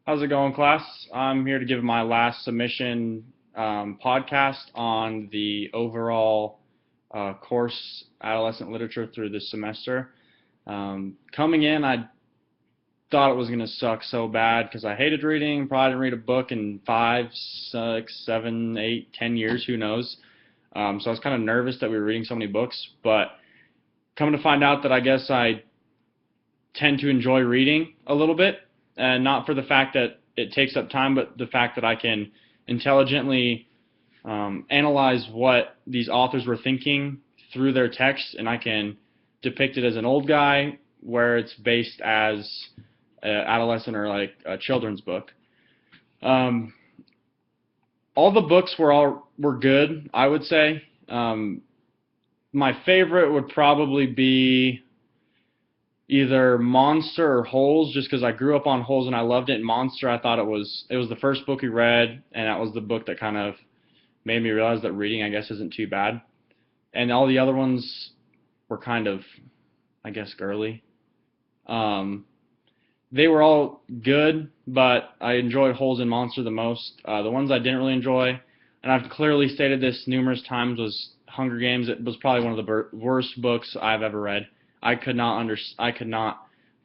How's it going, class? I'm here to give my last submission podcast on the overall course, Adolescent Literature, through this semester. Coming in, I thought it was going to suck so bad because I hated reading. Probably didn't read a book in 5, 6, 7, 8, 10 years, who knows. So I was kind of nervous that we were reading so many books, but coming to find out that I guess I tend to enjoy reading a little bit, and not for the fact that it takes up time, but the fact that I can intelligently analyze what these authors were thinking through their text, and I can depict it as an old guy where it's based as an adolescent or like a children's book. All the books were good, I would say. My favorite would probably be either Monster or Holes, just because I grew up on Holes and I loved it. And Monster, I thought it was the first book we read, and that was the book that kind of made me realize that reading, I guess, isn't too bad. And all the other ones were kind of, I guess, girly. They were all good, but I enjoyed Holes and Monster the most. The ones I didn't really enjoy, and I've clearly stated this numerous times, was Hunger Games. It was probably one of the worst books I've ever read. I could not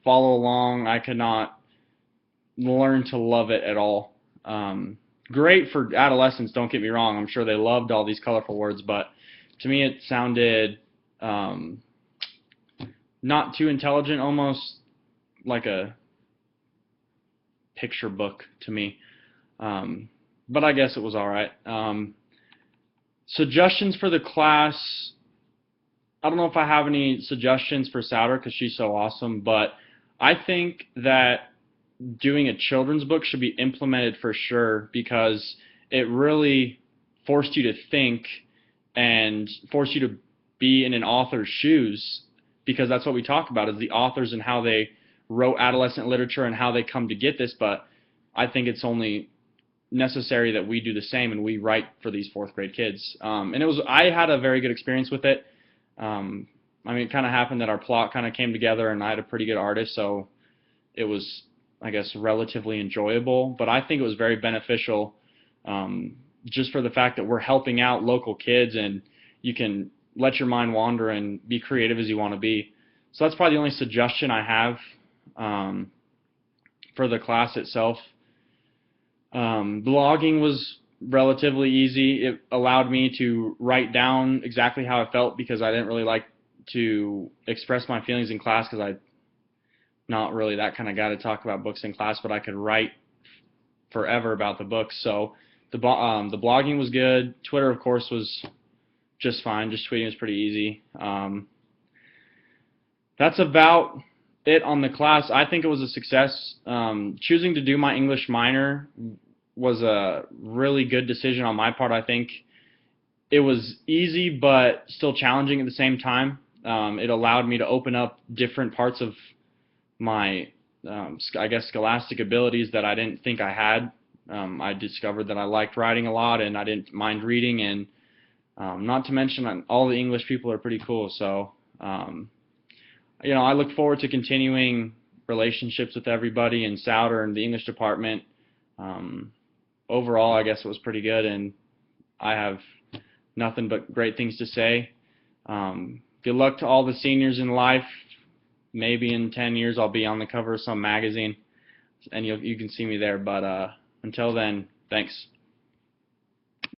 follow along. I could not learn to love it at all. Great for adolescents, don't get me wrong. I'm sure they loved all these colorful words, but to me it sounded not too intelligent, almost like a picture book to me. But I guess it was all right. Suggestions for the class. I don't know if I have any suggestions for Souter because she's so awesome, but I think that doing a children's book should be implemented for sure, because it really forced you to think and forced you to be in an author's shoes, because that's what we talk about, is the authors and how they wrote adolescent literature and how they come to get this. But I think it's only necessary that we do the same and we write for these fourth grade kids. And I had a very good experience with it. I mean, it kind of happened that our plot kind of came together and I had a pretty good artist, so it was, I guess, relatively enjoyable. But I think it was very beneficial, just for the fact that we're helping out local kids and you can let your mind wander and be creative as you want to be. So that's probably the only suggestion I have for the class itself. Blogging was relatively easy. It allowed me to write down exactly how I felt, because I didn't really like to express my feelings in class, because I'm not really that kind of guy to talk about books in class, but I could write forever about the books. So the blogging was good. Twitter, of course, was just fine. Just tweeting was pretty easy. That's about it on the class. I think it was a success. Choosing to do my English minor was a really good decision on my part. I think it was easy but still challenging at the same time. It allowed me to open up different parts of my, I guess, scholastic abilities that I didn't think I had. I discovered that I liked writing a lot and I didn't mind reading, and not to mention all the English people are pretty cool. So, I look forward to continuing relationships with everybody in Souter and the English department. Overall, I guess it was pretty good, and I have nothing but great things to say. Good luck to all the seniors in life. Maybe in 10 years I'll be on the cover of some magazine, and you can see me there. But until then, thanks.